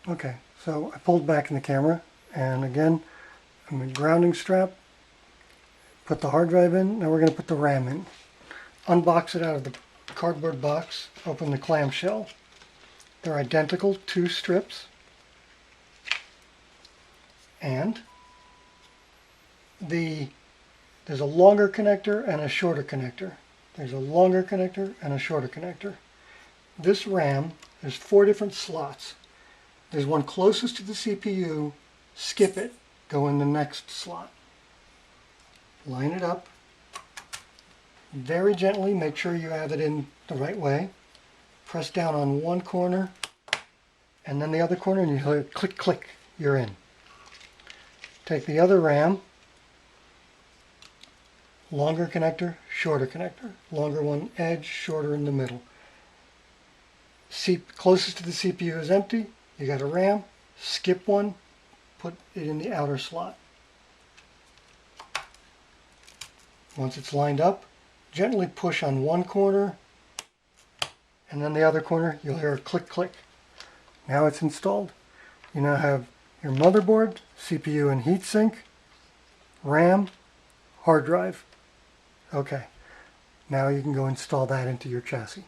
Okay, so I pulled back in the camera, and again, I'm a grounding strap. Put the hard drive in, now we're going to put the RAM in. Unbox it out of the cardboard box, open the clamshell. They're identical, 2 strips. And there's a longer connector and a shorter connector. There's a longer connector and a shorter connector. This RAM, there's 4 different slots. There's one closest to the CPU, skip it, go in the next slot. Line it up. Very gently, make sure you have it in the right way. Press down on one corner and then the other corner, and you hear click, click, you're in. Take the other RAM, longer connector, shorter connector. Longer one edge, shorter in the middle. Closest to the CPU is empty. You got a RAM, skip one, put it in the outer slot. Once it's lined up, gently push on one corner and then the other corner, you'll hear a click, click. Now it's installed. You now have your motherboard, CPU and heatsink, RAM, hard drive. Okay, now you can go install that into your chassis.